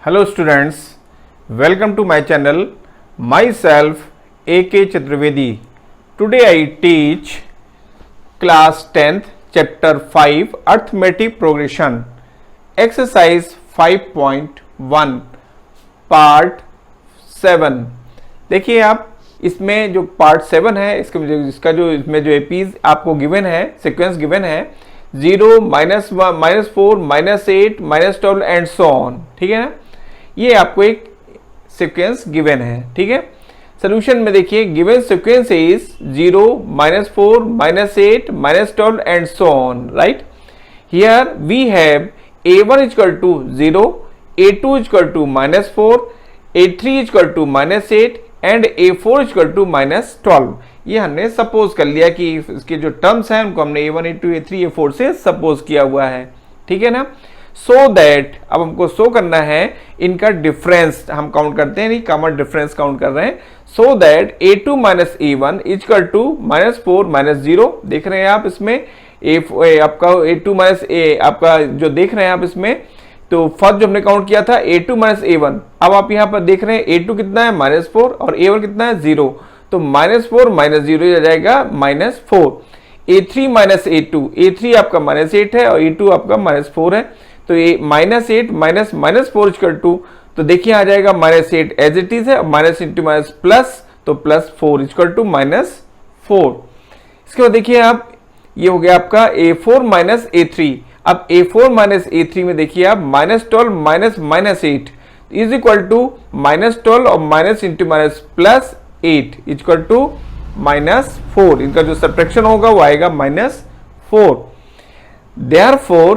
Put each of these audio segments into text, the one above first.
Hello students, welcome to my channel. Myself A.K. Chaturvedi. Today I teach class 10th chapter 5 arithmetic progression exercise 5.1 part 7. देखिए आप इसमें जो part 7 है इसका जो इसमें जो एपीज आपको गिवन है, सीक्वेंस गिवन है 0, -4, -8, -12 एंड सो ऑन. ठीक है ना, ये आपको एक सीक्वेंस गिवन है. ठीक है, सोल्यूशन में देखिए given sequence is 0, -4, -8, -12 and so on. Right, here we have a1 equal to 0, a2 equal to -4, a3 equal to -8 and a4 equal to -12. ये हमने सपोज कर लिया कि इसके जो टर्म्स हैं उनको हमने a1, a2, a3, a4 से सपोज किया हुआ है. ठीक है ना, सो दैट अब हमको शो करना है इनका डिफरेंस. हम काउंट करते हैं, नहीं कॉमन डिफरेंस काउंट कर रहे हैं. So that a2 minus a1 equal to -4 -0. देख रहे हैं आप इसमें आपका a2 माइनस आपका जो देख रहे हैं आप इसमें, तो फर्स्ट जो हमने काउंट किया था a2 माइनस a1. अब आप यहाँ पर देख रहे हैं a2 कितना है -4 और a1 कितना है 0, तो -4 -0 आ जाएगा -4. a3 माइनस a2, a3 आपका -8 है और a2 आपका -4 है, तो ये -8 -4 इक्वल टू, तो देखिए आ जाएगा -8 एज इट इज है, माइनस इंटू माइनस प्लस, तो +4 इक्वल टू -4. इसके बाद देखिए आप ये हो गया आपका a4 माइनस a3. अब a4 माइनस a3 में देखिए आप -12 -8 इज इक्वल टू -12 और minus into minus +8 equal to -4. इनका जो सब्ट्रैक्शन होगा वो आएगा -4. Therefore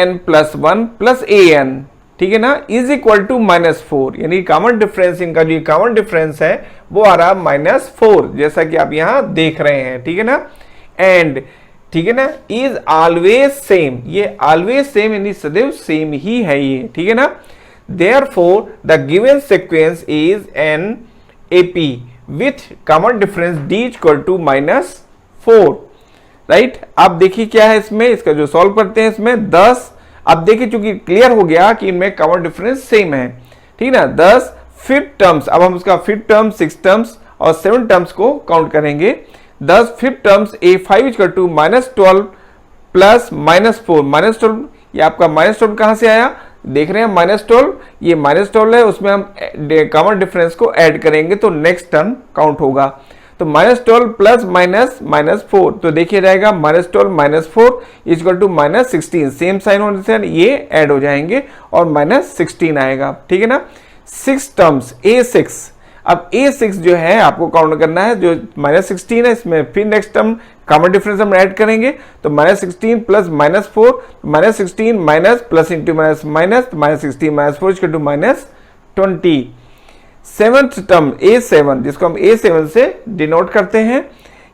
an plus 1 plus an, ठीक है ना, इज इक्वल टू -4. यानी कॉमन डिफरेंस, इनका जो कॉमन डिफरेंस है वो आ रहा -4, जैसा कि आप यहां देख रहे हैं. ठीक है ना, एंड ठीक है ना, इज ऑलवेज सेम. ये ऑलवेज सेम यानी सदैव सेम ही है ये. ठीक है ना, Therefore the given sequence is an AP with common difference d equal to -4. Right, आप देखिए क्या है इसमें, इसका जो सॉल्व करते हैं इसमें 10. अब देखिए चूंकि क्लियर हो गया कि इनमें कॉमन डिफरेंस सेम है. ठीक है ना, 10 फिफ्थ टर्म्स. अब हम उसका फिफ्थ टर्म, 6 टर्म्स और 7 टर्म्स को काउंट करेंगे. 10 fifth terms a5 equal to -12 plus -4. -12 ये आपका -12 कहां से आया, देख रहे हैं -12, ये -12 है, उसमें हम कॉमन डिफरेंस को ऐड करेंगे तो नेक्स्ट टर्म काउंट होगा. तो -12 प्लस -4, तो देखिए जाएगा -12 -4 इक्वल टू -16. सेम साइन होने से ये ऐड हो जाएंगे और -16 आएगा. ठीक है ना, 6 टर्म्स a6. अब a6 जो है आपको काउंट करना है, जो -16 है इसमें फिर नेक्स्ट टर्म कॉमन डिफरेंस हम ऐड करेंगे, तो -16 plus -4, -16 minus plus into minus minus, -16 -4 equal to -20. Seventh term a7, जिसको हम a7 से डिनोट करते हैं,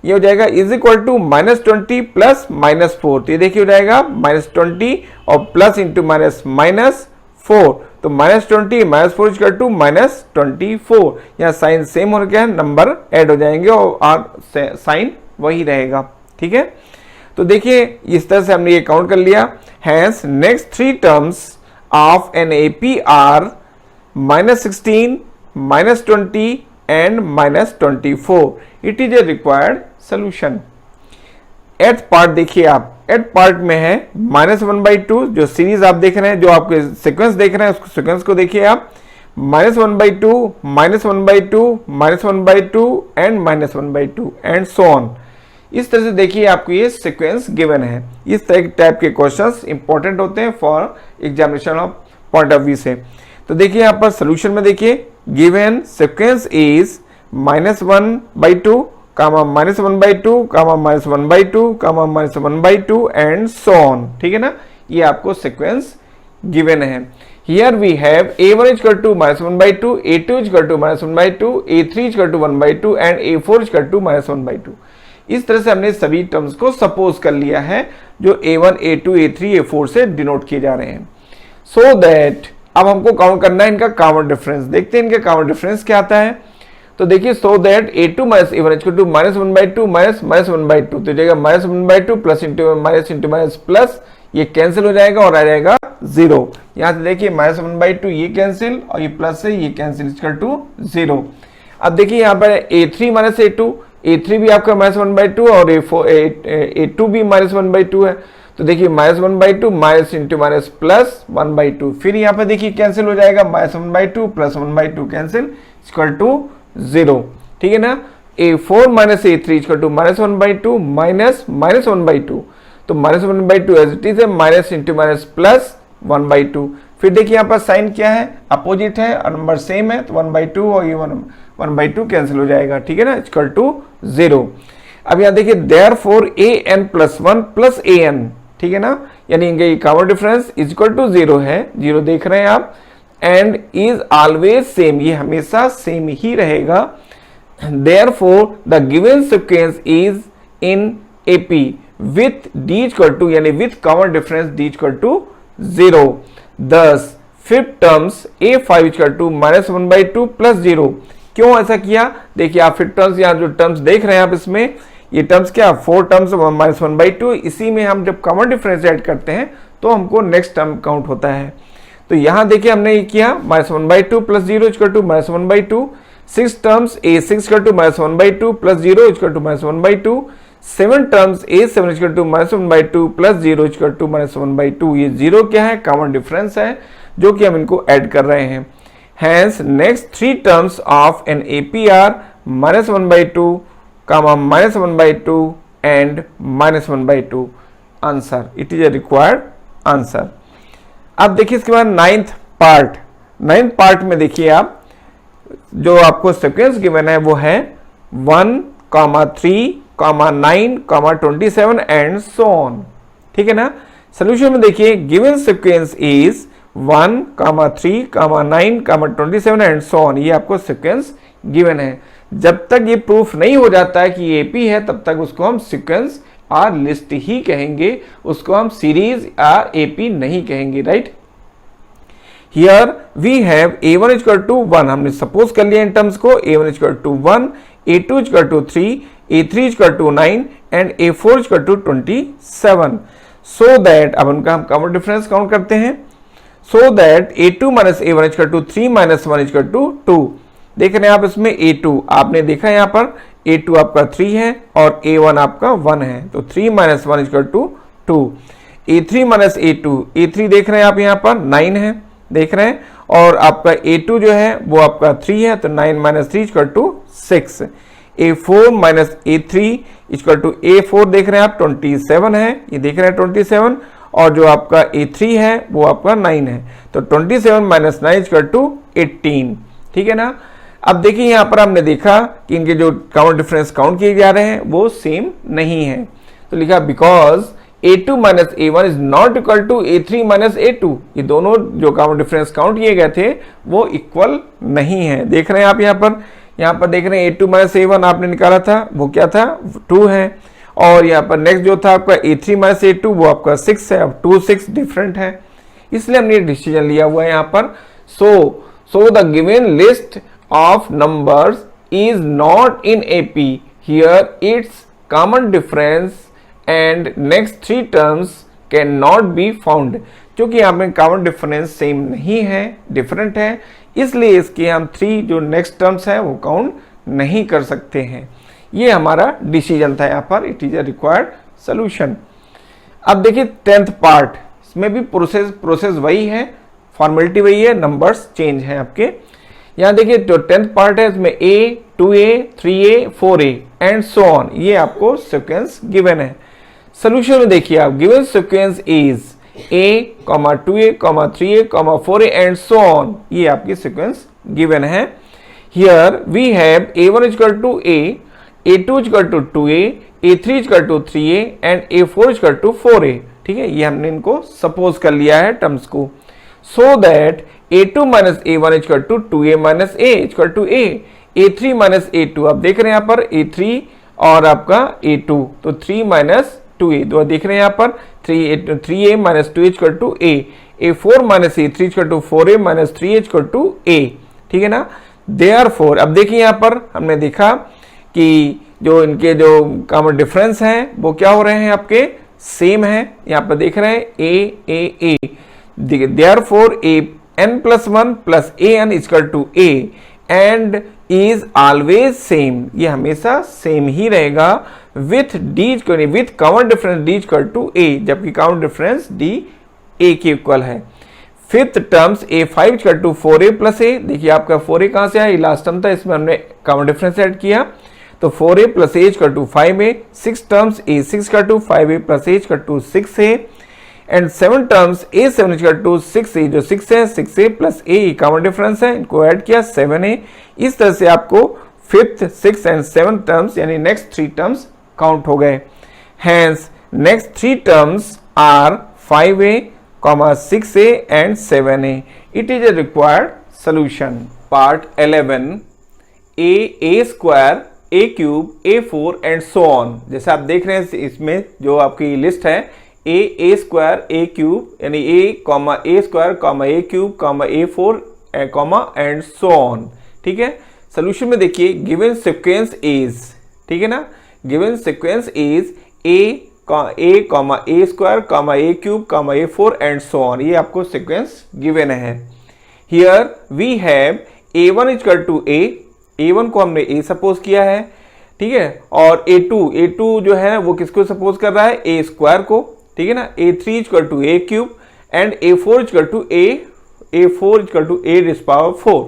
ये हो जाएगा इज इक्वल टू -20 प्लस -4. तो ये देखिए हो जाएगा -20 और प्लस इंटू माइनस -4, तो -20 -4 इक्वल टू -24. यहाँ साइन सेम हो गया, नंबर ऐड हो जाएंगे और साइन वही रहेगा. ठीक है, तो देखिए इस तरह से हमने ये काउंट कर लिया. Hence next 3 terms of an AP are -16, -20 and -24. It is a required solution. एथ पार्ट देखिए आप, एथ पार्ट में है -1/2. जो सीरीज आप देख रहे हैं, जो आपके सीक्वेंस देख रहे हैं, उसको सीक्वेंस को देखिए आप, -1/2, -1/2, -1/2 एंड -1/2 एंड सो ऑन. इस तरह से देखिए आपको ये सीक्वेंस गिवन है. इस तरह के टाइप के क्वेश्चंस इंपॉर्टेंट होते हैं for examination of point of view से. तो देखिए यहाँ पर सोल्यूशन में देखिए given sequence is -1/2, -1/2, -1/2, -1/2 and so on. ठीक है ना, ये आपको सीक्वेंस गिवन है. Here we have a1 equal to -1/2, a2 equal to -1/2, a3 equal to 1/2 and a4 equal to -1/2. इस तरह से हमने सभी टर्म्स को सपोज कर लिया है जो a1, a2, a3, a4 से डिनोट किए जा रहे हैं. सो दैट अब हमको काउंट करना है इनका कॉमन डिफरेंस. देखते हैं इनका कॉमन डिफरेंस क्या आता है. तो देखिए so that a2 minus a1 equal to -1/2 -1/2, तो जाएगा -1/2 प्लस इंटू माइनस प्लस, ये कैंसिल हो जाएगा और आ जाएगा 0। यहाँ से देखिए -1/2 ये कैंसिल और ये प्लस से ये कैंसिल इक्वल टू 0। अब देखिए यहाँ पर a3 माइनस a2 भी आपका -1/2 और a2 भी -1/2 है। तो देखिए -1/2 माइनस इंटू माइनस प्लस 1/2, फिर यहाँ पर देखिए कैंसिल हो जाएगा -1/2 प्लस 1/2 कैंसिल इक्वल टू 0। ठीक है ना। a4 minus a3 equal to -1/2 minus -1/2, तो -1/2 एज इट इज है, माइनस इंटू माइनस प्लस 1/2। फिर देखिए यहाँ पर साइन क्या है, अपोजिट है और नंबर सेम है, तो 1/2 और ये 1/2 कैंसिल हो जाएगा। ठीक है ना, इक्वल टू 0। अब यहाँ देखिए therefore an plus 1 plus an, ठीक है ना, यानी इनके common difference is equal to 0 है, 0 देख रहे हैं आप, एंड इज ऑलवेज सेम, ये हमेशा सेम ही रहेगा। Therefore the given sequence is in AP with d equal to, यानी with common difference d equal to 0। thus fifth terms a5 equal to -1/2 plus 0। क्यों ऐसा किया, देखिए आप फिफ्थ टर्म्स, यहाँ जो टर्म्स देख रहे हैं आप, इसमें ये टर्म्स क्या, 4 टर्म्स -1/2, इसी में हम जब कॉमन डिफरेंस ऐड करते हैं तो हमको नेक्स्ट टर्म काउंट होता है। तो यहाँ देखिए हमने ये किया -1/2 plus 0 equal to -1/2। 6 terms a6 equal to -1/2 plus 0 equal to -1/2। 7 terms a7 equal to -1/2 plus 0 equal to -1/2। ये 0 क्या है, कॉमन डिफरेंस है, जो कि हम इनको ऐड कर रहे हैं। Hence next 3 terms of an AP are -1/2, -1/2 and -1/2। Answer, it is a required answer. अब देखिए इसके बाद नाइन्थ पार्ट में देखिए आप, जो आपको सीक्वेंस गिवन है वो है 1, 3, 9, 27 एंड सो ऑन। ठीक है ना। सोल्यूशन में देखिए given sequence is 1, 3, 9, 27 and so on, ये आपको सीक्वेंस गिवन है। जब तक ये प्रूफ नहीं हो जाता है कि AP है, तब तक उसको हम सीक्वेंस और लिस्ट ही कहेंगे, उसको हम सीरीज या AP नहीं कहेंगे, right. Here we have A1 equal to 1, हमने सपोज कर लिया इन टर्म्स को, A1 equal to 1, A2 equal to 3, A3 equal to 9 and A4 equal to 27। So that, अब उनका हम कॉमन डिफरेंस काउंट करते हैं। So that A2 minus A1 equal to 3 minus 1 equal to 2। देख रहे हैं आप इसमें A2 आपने देखा यहाँ पर, A2 आपका 3 है और A1 आपका 1 है, तो 3 minus 1 equal to 2। A3 minus A2, A3 देख रहे हैं आप यहाँ पर 9 है, देख रहे हैं, और आपका A2 जो है वो आपका 3 है, तो 9 minus 3 equal to 6। A4 minus A3 equal to A4 देख रहे हैं आप 27 है, ये देख रहे हैं 27, और जो आपका A3 है वो आपका 9 है, तो 27 माइनस 9 इक्वल टू 18। ठीक है ना। अब देखिए यहाँ पर हमने देखा कि इनके जो कॉमन डिफरेंस काउंट किए जा रहे हैं वो सेम नहीं है, तो लिखा because A2 minus A1 is not equal to A3 minus A2, ये दोनों जो कॉमन डिफरेंस काउंट किए गए थे वो इक्वल नहीं है। देख रहे हैं आप यहाँ पर देख रहे हैं A2 माइनस A1 आपने निकाला था, वो क्या था, 2 है, और यहाँ पर नेक्स्ट जो था आपका A3 माइनस A2 वो आपका 6 है, अब 2, 6 डिफरेंट है, इसलिए हमने डिसीजन लिया हुआ है यहाँ पर। सो the given list of numbers is not in AP, here it's common difference and next 3 terms can not be found. क्योंकि यहाँ पे कॉमन डिफरेंस सेम नहीं है, डिफरेंट है, इसलिए इसके हम 3 जो नेक्स्ट टर्म्स है वो काउंट नहीं कर सकते हैं। ये हमारा डिसीजन था यहाँ पर, it is a required solution. अब देखिए 10th पार्ट, इसमें भी प्रोसेस वही है, फॉर्मेलिटी वही है, नंबर्स चेंज हैं आपके। यहाँ देखिए जो 10th पार्ट है इसमें A, 2A, 3A, 4A and so on, ये आपको सीक्वेंस गिवन है। सोल्यूशन में देखिए आप, given sequence is A, 2A, 3A, 4A and so on, ये आपकी सीक्वेंस गिवन है। Here we have A1 equal to A, A2 equal to 2A, A3 equal to 3A and A4 equal to 4A। ठीक है, ये हमने इनको suppose कर लिया है टर्म्स को। So that A2 minus A1 equal to 2A minus A equal to A, A3 minus A2, आप देख रहे हैं यहाँ पर A3 और आपका A2, तो 3 माइनस 2A, दो देख रहे हैं यहाँ पर 3A minus 2 equal to A, A4 minus A3 equal to 4A minus 3A equal to A। ठीक है ना। देयरफॉर, अब देखिए यहाँ पर हमने देखा कि जो इनके जो कॉमन डिफरेंस हैं वो क्या हो रहे हैं आपके सेम है, यहाँ पर देख रहे हैं a therefore an+1 plus an equal to a and is always same, ये हमेशा सेम ही रहेगा with common difference d equal to a, जबकि कॉमन डिफरेंस d a के इक्वल है। Fifth terms a5 equal to 4a plus a, देखिए आपका 4a कहां से आया, ये लास्ट टर्म था, इसमें हमने कॉमन डिफरेंस ऐड किया तो 4a plus a equal to 5a। Six terms a6 equal to 5a plus a equal to 6a and seven terms a7 equal to 6a, जो 6 है 6a plus a common difference है, इनको add किया 7a। इस तरह से आपको fifth, six and seven terms यानी नेक्स्ट थ्री टर्म्स काउंट हो गए। Hence next three terms are 5a, 6a and 7a. It is a required solution. Part 11 a square, a cube, a4 and so on. जैसे आप देख रहे हैं इसमें जो आपकी लिस्ट है a square, a cube यानी a square, a cube, a4 and so on. ठीक है, सोल्यूशन में देखिए गिवन सीक्वेंस इज, ठीक है ना, given sequence is a square, a cube, a4 and so on, ये आपको सीक्वेंस गिवन है। Here we have a1 equal to a1 को हमने a सपोज किया है, ठीक है, और a2 जो है वो किसको सपोज कर रहा है, a स्क्वायर को, ठीक है ना, a3 equal to a cube and a4 equal to a raise power 4,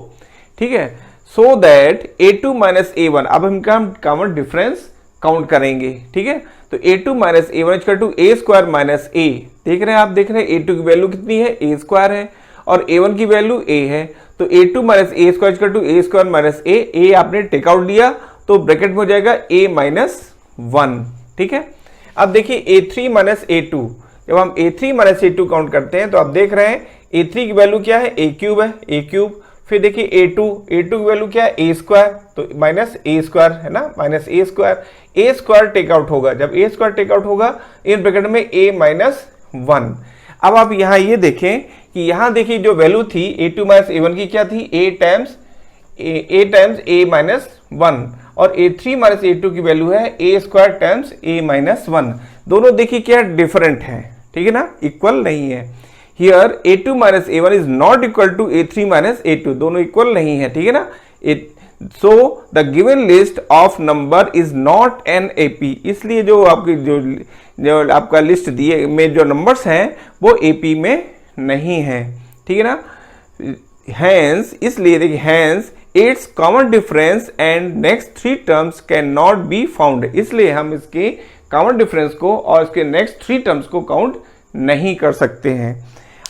ठीक है। सो दैट a2 माइनस a1, अब हम कॉमन डिफरेंस काउंट करेंगे, ठीक है, तो a2 minus a1 equal to a square minus a, देख रहे हैं आप, देख रहे हैं a2 की वैल्यू कितनी है, a स्क्वायर है और a1 की वैल्यू a है, तो a2 minus a square equal to a square minus a आपने टेक आउट लिया तो ब्रैकेट में हो जाएगा a माइनस 1, ठीक है। अब देखिए a3 माइनस a2, जब हम a3 माइनस a2 काउंट करते हैं तो आप देख रहे हैं a3 की वैल्यू क्या है, a क्यूब है, a क्यूब, फिर देखिए a2 की वैल्यू क्या है, a स्क्वायर, तो माइनस a स्क्वायर है ना, minus a square take out होगा, जब a स्क्वायर टेक आउट होगा इन ब्रैकेट में a माइनस 1। अब आप यहाँ ये देखें कि यहाँ देखिए जो वैल्यू थी a2 माइनस a1 की क्या थी, a टाइम्स a माइनस 1 और a3 माइनस a2 की वैल्यू है a square times a minus 1, दोनों देखिए क्या डिफरेंट है, ठीक है ना, इक्वल नहीं है। Here a2 minus a1 is not equal to a3 minus a2, दोनों इक्वल नहीं है, ठीक है ना। So the given list of number is not an AP, इसलिए जो आपकी जो आपका लिस्ट दिए में जो नंबर्स हैं वो AP में नहीं है, ठीक है ना। हैंस, इसलिए देखिए hence it's common difference and next three terms can not be found, इसलिए हम इसके कॉमन डिफरेंस को और इसके नेक्स्ट थ्री टर्म्स को काउंट नहीं कर सकते हैं।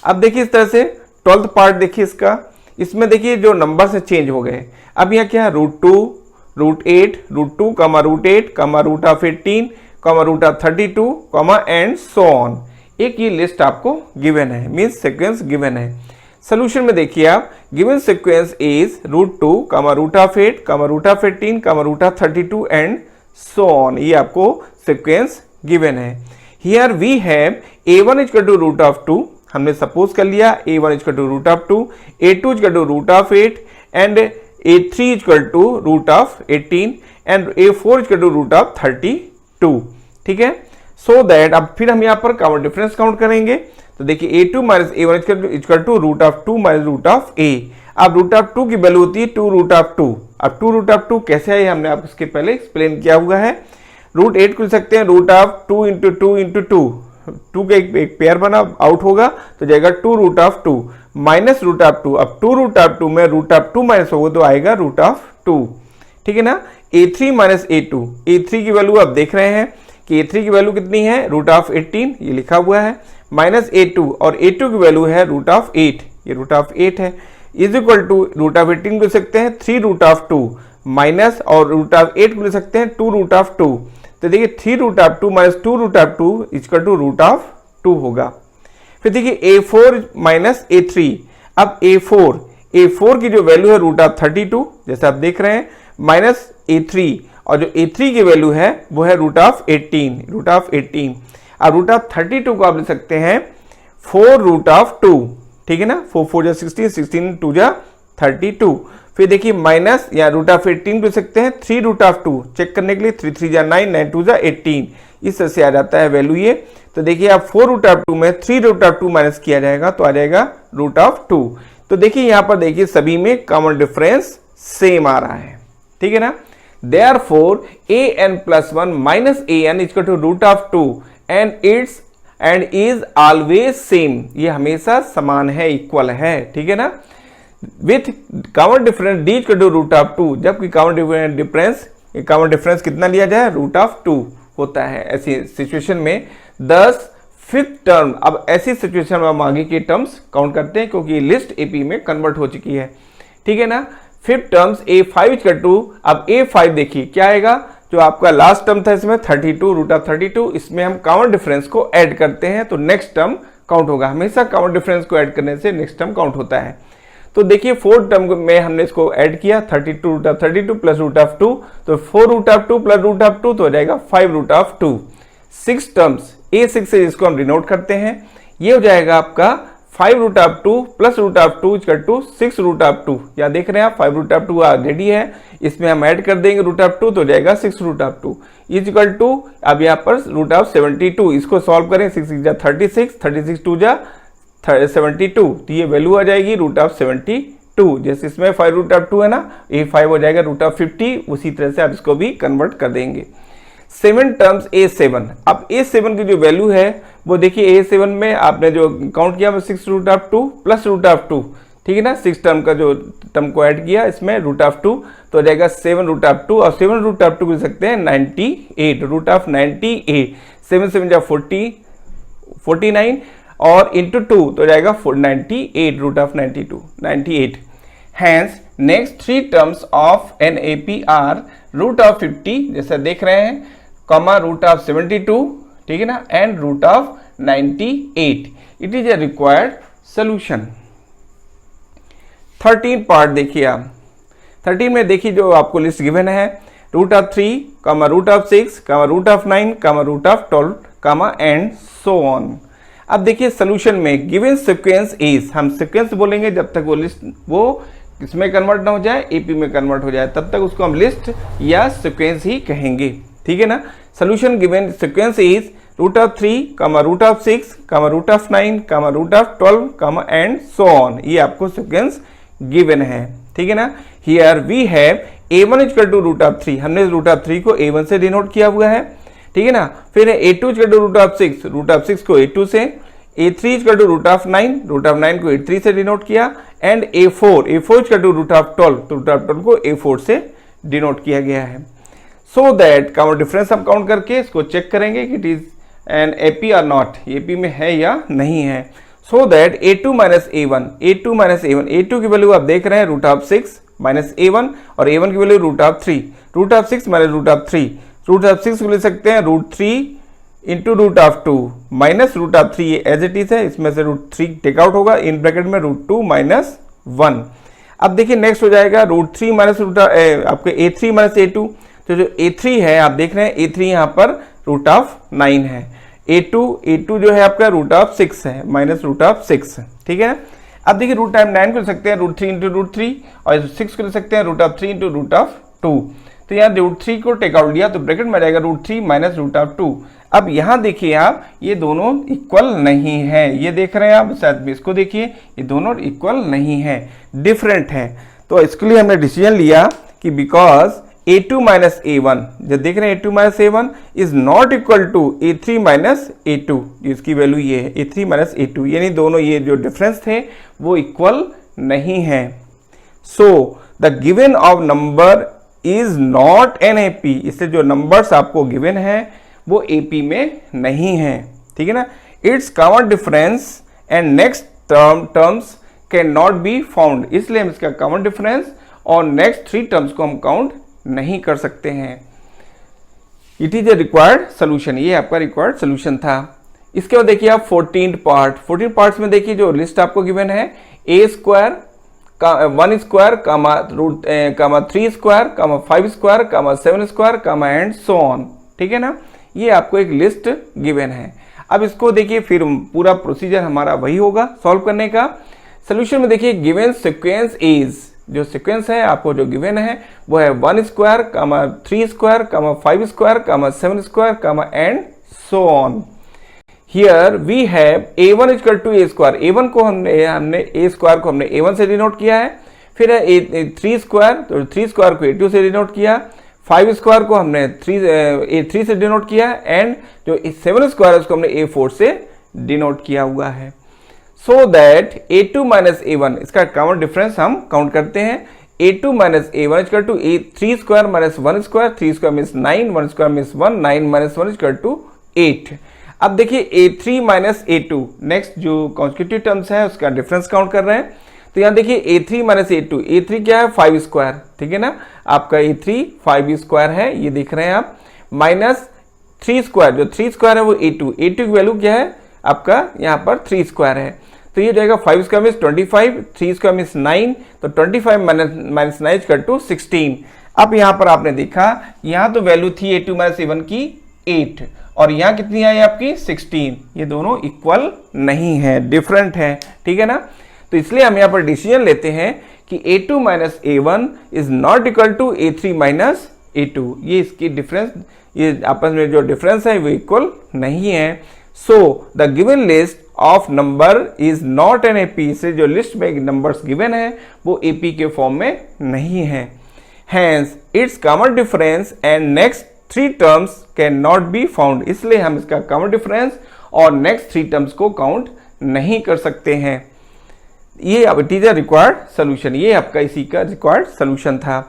अब देखिए इस तरह से 12th पार्ट देखिए इसका, इसमें देखिए जो नंबर से चेंज हो गए, अब यहाँ क्या है, √2, √8, √2, √8, √18, √32, एंड सो ऑन, एक ये लिस्ट आपको गिवन है, मीन्स सीक्वेंस गिवन है। सोल्यूशन में देखिए आप given sequence is √2, √8, √18, √32 and so on, ये आपको सीक्वेंस गिवन है। Here we have a1 equal to √2, हमने सपोज कर लिया a1 equal to √2, a2 equal to √8 and a3 equal to √18 and a4 equal to √32, ठीक है। सो दैट अब फिर हम यहाँ पर कॉमन डिफरेंस काउंट करेंगे, तो देखिए a2 minus a1 equal to √2 minus √a, अब √2 की वैल्यू होती है 2√2, अब 2√2 कैसे है हमने आप इसके पहले एक्सप्लेन किया हुआ है। √8 को लिख सकते हैं √2 इंटू 2 इंटू 2 का एक पेयर बना आउट होगा तो जाएगा 2√2 माइनस √2, अब 2√2 में √2 माइनस होगा तो आएगा √2, ठीक है ना। a3 माइनस a3 की वैल्यू आप देख रहे हैं कि a3 की वैल्यू कितनी है, √18, ये लिखा हुआ है, माइनस a2 और a2 की वैल्यू है √8, ये √8 है, इज इक्वल टू √18 को लिख सकते हैं 3√2 माइनस और √8 को लिख सकते हैं 2√2, तो देखिए 3√2 माइनस 2√2 इक्वल टू √2 होगा। फिर देखिए a4 माइनस a3, अब a4 की जो वैल्यू है √32, जैसे आप देख रहे हैं, माइनस a3 और जो a3 की वैल्यू है वो है √18, अब √32 को आप लिख सकते हैं 4√2, ठीक है ना, 4 जा 16, 16 2 जा 32, फिर देखिए माइनस या √18 लिख सकते हैं 3√2, चेक करने के लिए 3 3 जा 9, 9 2 जा 18, इस तरह से आ जाता है वैल्यू ये, तो देखिए आप 4 रूट ऑफ 2 में 3 रूट ऑफ 2 माइनस किया जाएगा तो आ जाएगा रूट ऑफ 2। तो देखिए यहां पर देखिए सभी में कॉमन डिफरेंस सेम आ रहा है, ठीक है ना। Therefore an plus 1 minus an is equal to root of 2 and is always same, ये हमेशा समान है, इक्वल है, ठीक है ना। With common difference d equal to root of 2, जबकि कॉमन डिफरेंस कितना लिया जाए, रूट ऑफ 2 होता है ऐसी सिचुएशन में। 10 फिफ्थ टर्म, अब ऐसी सिचुएशन में हम आगे के टर्म्स काउंट करते हैं क्योंकि लिस्ट एपी में कन्वर्ट हो चुकी है, ठीक है ना। Fifth terms a5 equal to, अब a5 देखिए क्या आएगा, जो आपका लास्ट टर्म था इसमें 32 रूट ऑफ 32, इसमें हम कॉमन डिफरेंस को ऐड करते हैं तो नेक्स्ट टर्म काउंट होगा। हमेशा कॉमन डिफरेंस को ऐड करने से नेक्स्ट टर्म काउंट होता है। तो देखिए फोर्थ टर्म में हमने इसको ऐड किया 32 root of 32 plus root of 2, तो 4 root of 2 plus root of 2 तो हो जाएगा 5 root of 2। Six terms a6 से इसको हम डिनोट करते हैं, ये हो जाएगा आपका 5 root of 2 plus root of 2 equal to 6 root of 2। या देख रहे हैं आप 5 रूट ऑफ 2 ऑलरेडी है, इसमें हम ऐड कर देंगे रूट ऑफ 2 तो हो जाएगा 6 root of 2 is equal to, अब यहाँ पर रूट ऑफ 72। इसको सॉल्व करें, 6 6 जा 36, 36 2 जा 72, तो ये वैल्यू आ जाएगी रूट ऑफ 72। जैसे इसमें 5 रूट ऑफ 2 है ना, ये 5 हो जाएगा रूट ऑफ 50, उसी तरह से आप इसको भी कन्वर्ट कर देंगे। 7 टर्म्स a7, अब a7 की जो वैल्यू है वो देखिए a7 में आपने जो काउंट किया 6 root of 2 plus root of 2, ठीक है ना। 6 टर्म का जो टर्म को ऐड किया इसमें रूट ऑफ 2 तो हो जाएगा 7 रूट ऑफ 2, और 7 रूट ऑफ 2 लिख सकते हैं 98 रूट ऑफ 98। 7 7 जा 49 और इंटू 2 तो हो जाएगा 98 root of 98। Hence next 3 terms of an AP are root of 50, जैसा देख रहे हैं, कॉमा रूट ऑफ 72, ठीक है ना, and root of 98। It is a required solution. 13 part देखिए आप, 13 में देखिए जो आपको लिस्ट गिवन है, root of 3 comma root of 6 comma root of 9 comma root of 12 comma and so on. अब देखिए सोल्यूशन में गिवन सीक्वेंस इज, हम सीक्वेंस बोलेंगे जब तक वो लिस्ट वो इसमें कन्वर्ट ना हो जाए, एपी में कन्वर्ट हो जाए, तब तक उसको हम लिस्ट या सीक्वेंस ही कहेंगे, ठीक है ना। Solution given sequence is root of 3 comma root of 6 comma root of 9 comma root of 12 comma and so on, ये आपको सीक्वेंस गिवन है, ठीक है ना। Here we have a1 equal to root of 3, हमने रूट ऑफ 3 को a1 से denote किया हुआ है, ठीक है ना। फिर a2 equal to root of 6, root of 6 को a2 से, a3 equal to root of 9, root of 9 को a3 से डिनोट किया, and a4 equal to root of 12, तो रूट ऑफ 12 को a4 से डिनोट किया गया है। सो दैट कॉमन डिफरेंस हम काउंट करके इसको चेक करेंगे कि इट इज एन AP और नॉट, AP में है या नहीं है। सो that a2 minus a1, a2 की वैल्यू आप देख रहे हैं रूट ऑफ 6 माइनस a1, और a1 की value root of 3, root of 6 minus root of 3, root of 6 को ले सकते हैं root 3 into root of 2 minus root of 3, ये एज इट इज है, इसमें से रूट 3 टेक आउट होगा, इन ब्रैकेट में रूट 2 माइनस 1। अब देखिए नेक्स्ट हो जाएगा रूट 3 माइनस रूट आपके a3 माइनस a2, तो जो a3 है आप देख रहे हैं a3 यहाँ पर रूट ऑफ 9 है, a2 जो है आपका रूट ऑफ 6 है माइनस रूट ऑफ 6, ठीक है ना। अब देखिए रूट टाइम 9 को ले सकते हैं रूट 3 इंटू रूट 3, और 6 को ले सकते हैं root of 3 into root of 2, तो यहाँ रूट 3 को टेक आउट लिया तो ब्रैकेट में जाएगा रूट 3 माइनस रूट ऑफ 2। अब यहाँ देखिए आप, ये दोनों इक्वल नहीं है, ये देख रहे हैं आप, शायद भी इसको देखिए, ये दोनों इक्वल नहीं है, डिफरेंट है। तो इसके लिए हमने डिसीजन लिया कि बिकॉज a2 माइनस a1, जब देख रहे हैं a2 minus a1 is not equal to a3 minus a2, इसकी वैल्यू ये है a3 माइनस a2, यानी दोनों ये जो डिफरेंस थे वो इक्वल नहीं है। सो the given of number is not an AP, इससे जो नंबर्स आपको गिवन है वो AP में नहीं है, ठीक है ना। It's common difference and next terms can not be found, इसलिए हम इसका कॉमन डिफरेंस और नेक्स्ट 3 टर्म्स को हम काउंट नहीं कर सकते हैं। It is a required solution, ये आपका रिक्वायर्ड सोल्यूशन था। इसके बाद देखिए आप 14 पार्ट्स में देखिए जो लिस्ट आपको गिवन है, a square 1 square comma 3 square comma 5 square comma 7 square comma and so on, ठीक है ना। ये आपको एक लिस्ट गिवन है। अब इसको देखिए, फिर पूरा प्रोसीजर हमारा वही होगा सॉल्व करने का। सोल्यूशन में देखिए गिवन सीक्वेंस इज, जो सीक्वेंस है आपको जो गिवन है वो है 1 square comma 3 square comma 5 square comma 7 square comma and so on. Here we have a1 equal to a square, a1 को हमने a स्क्वायर को हमने a1 से डिनोट किया है, फिर है 3 स्क्वायर, तो 3 स्क्वायर को a2 से डिनोट किया, 5 स्क्वायर को हमने a3 से डिनोट किया, एंड जो 7 स्क्वायर है उसको हमने a4 से डिनोट किया हुआ है। सो दैट a2 माइनस a1, इसका कॉमन डिफरेंस हम काउंट करते हैं। a2 minus a1 equal to a3 square minus 1 square, 3 square means 9, 1 square means 1, 9 minus 1 equal to 8। अब देखिए a3 माइनस a2, नेक्स्ट जो कॉन्स्टिट्यूटिव टर्म्स है उसका डिफरेंस काउंट कर रहे हैं। तो यहाँ देखिए a3 माइनस a2, a3 क्या है 5 स्क्वायर, ठीक है ना, आपका a3 5 स्क्वायर है, ये देख रहे हैं आप, माइनस 3 स्क्वायर, जो 3 स्क्वायर है वो a2 की वैल्यू क्या है आपका यहाँ पर 3 स्क्वायर है, तो ये जाएगा 5 स्क्वायर मीन्स 25, 3 स्क्वायर मीन्स 9, तो 25 माइनस 9 इक्वल टू 16। अब यहाँ पर आपने देखा यहाँ तो वैल्यू थी a2 माइनस a1 की 8, और यहाँ कितनी आई आपकी 16, ये दोनों इक्वल नहीं है, डिफरेंट है, ठीक है ना। तो इसलिए हम यहाँ पर डिसीजन लेते हैं कि a2 minus a1 is not equal to a3 minus a2, ये इसकी डिफरेंस, ये आपस में जो डिफरेंस है वो इक्वल नहीं है। सो the given list of number is not an AP, से जो लिस्ट में नंबर्स गिवन है वो एपी के फॉर्म में नहीं है। Hence it's common difference and next 3 terms can not be found, इसलिए हम इसका कॉमन डिफरेंस और नेक्स्ट 3 टर्म्स को काउंट नहीं कर सकते हैं। ये अब it is a required solution, ये आपका इसी का रिक्वायर्ड सोल्यूशन था।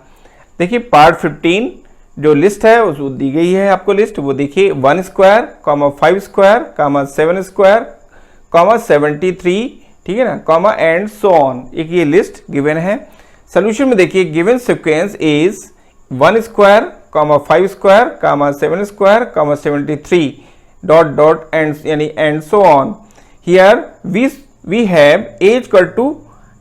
देखिए पार्ट 15 जो लिस्ट है उसको दी गई है आपको लिस्ट, वो देखिए 1 स्क्वायर, 5 स्क्वायर, 7 स्क्वायर, 73, ठीक है ना, कॉमा एंड सो ऑन, एक ये लिस्ट गिवन है। सोल्यूशन में देखिए given sequence is 1 square, 5 square, 7 square, 73 dot dot and यानी and so on. Here we have a equal to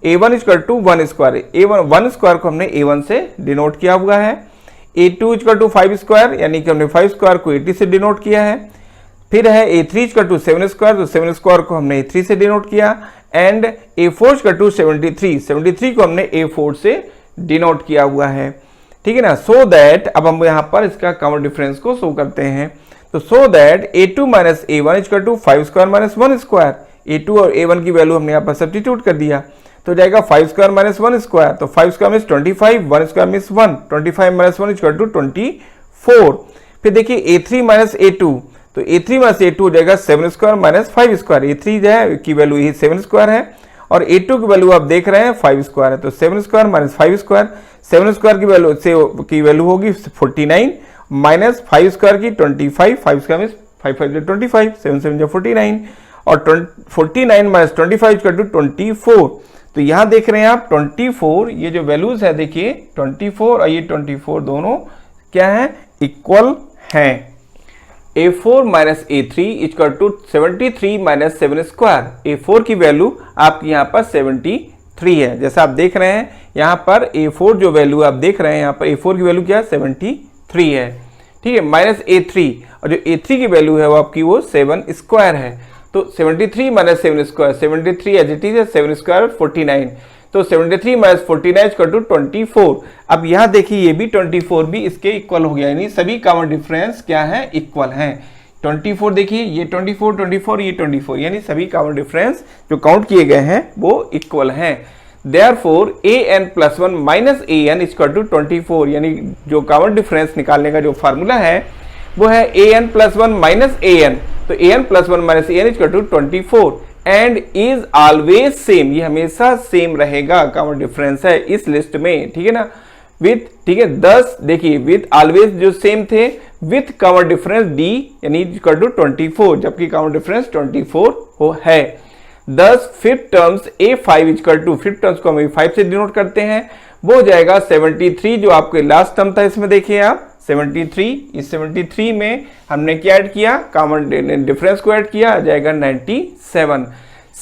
a1 equal to 1 square, a1 square को हमने a1 से denote किया हुआ है, a2 इक्वल टू 5 स्क्वायर यानी कि हमने 5 स्क्वायर को a2 से डिनोट किया है, फिर है a3 इक्वल टू 7 स्क्वायर, तो 7 स्क्वायर को हमने a3 से डिनोट किया, एंड a4 इक्वल टू 73 को हमने a4 से डिनोट किया हुआ है, ठीक है ना। सो दैट अब हम यहाँ पर इसका कॉमन डिफरेंस को शो करते हैं, तो so that a2 minus a1 equal to 5 square minus 1 square, a2 और a1 की वैल्यू हमने यहाँ पर सब्स्टिट्यूट कर दिया, तो जाएगा 5 स्क्वायर माइनस 1 स्क्वायर, तो 5 square means 25, 1 square means 1, 25 minus 1 equal to 24। फिर देखिए a3 माइनस a2, तो a3 माइनस a2 हो जाएगा 7 स्क्वायर माइनस 5 स्क्वायर, a3 जो है की वैल्यू ही 7 स्क्वायर है, और a2 की वैल्यू आप देख रहे हैं 5 स्क्वायर है, तो 7 स्क्वायर माइनस 5 स्क्वायर, 7 स्क्वायर की वैल्यू होगी 49 माइनस 5 स्क्वायर की 25, 5 स्क्वायर मीन्स 5 5 25, 7 7 जो 49, और 49 माइनस 25 इक्वल टू 24। तो यहाँ देख रहे हैं आप 24, ये जो वैल्यूज है देखिए 24 और ये 24 दोनों क्या है इक्वल हैं। a4 minus a3 equal to 73 minus 7 square, a4 की वैल्यू आपकी यहाँ पर 73 है, जैसा आप देख रहे हैं यहाँ पर a4 जो वैल्यू आप देख रहे हैं यहाँ पर a4 की वैल्यू क्या है 73 है, ठीक है, माइनस a3, और जो a3 की वैल्यू है वो आपकी वो 7 स्क्वायर है, तो 73 minus 7 square, 73 as it is है, 7 स्क्वायर 49, तो 73 माइनस 49 इक्वल टू 24। अब यहाँ देखिए ये भी 24 भी इसके इक्वल हो गया, यानी सभी कॉमन डिफरेंस क्या है इक्वल हैं। 24 देखिए ये 24, 24 ये 24, यानी सभी कॉमन डिफरेंस जो काउंट किए गए हैं वो इक्वल हैं। Therefore an plus 1 minus an equal to 24, यानी जो कॉमन डिफरेंस निकालने का जो फार्मूला है वो है an प्लस 1 माइनस an, तो an plus 1 minus an equal to 24 and is always same, ये हमेशा सेम रहेगा, कॉमन डिफरेंस है इस लिस्ट में, ठीक है ना, विथ, ठीक है 10 देखिए विथ ऑलवेज जो सेम थे विथ कॉमन डिफरेंस d यानी इक्वल टू 24, जबकि कॉमन डिफरेंस 24 हो है। 10 fifth terms a5 equal to, fifth terms को हम a5 से डिनोट करते हैं, वो हो जाएगा 73, जो आपके लास्ट टर्म था इसमें देखिए आप 73, इस 73 में हमने क्या ऐड किया कॉमन डिफरेंस को ऐड किया, आ जाएगा 97।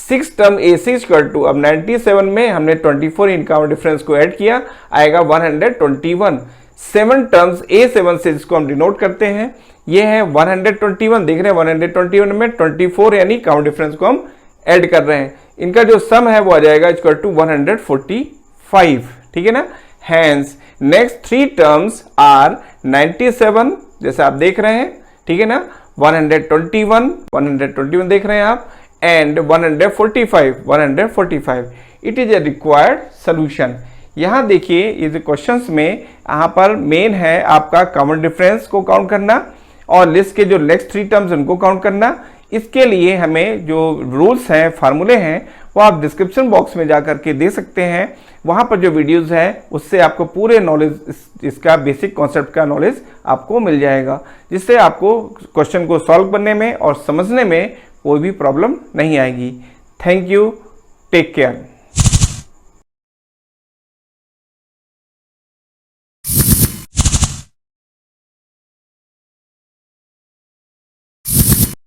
6 टर्म a6 इक्वल टू, अब 97 में हमने 24 इन कॉमन डिफरेंस को ऐड किया, आएगा 121। 7 टर्म्स a7 से जिसको हम डिनोट करते हैं ये है 121, देख रहे हैं 121 में 24 यानी कॉमन डिफरेंस को हम ऐड कर रहे हैं, इनका जो सम है वो आ जाएगा इक्वल टू 145, ठीक है ना। हैंस नेक्स्ट 3 टर्म्स आर 97 जैसे आप देख रहे हैं, ठीक है ना, 121 देख रहे हैं आप, and 145 it is a required solution. यहाँ देखिए ये जो क्वेश्चंस में यहाँ पर मेन है आपका कॉमन डिफरेंस को काउंट करना और लिस्ट के जो नेक्स्ट 3 टर्म्स उनको काउंट करना। इसके लिए हमें जो रूल्स हैं, फार्मूले हैं, वो आप डिस्क्रिप्शन बॉक्स में जा करके दे सकते हैं। वहाँ पर जो वीडियोस हैं उससे आपको पूरे नॉलेज, इसका बेसिक कॉन्सेप्ट का नॉलेज आपको मिल जाएगा, जिससे आपको क्वेश्चन को सॉल्व करने में और समझने में कोई भी प्रॉब्लम नहीं आएगी। Thank you, take care.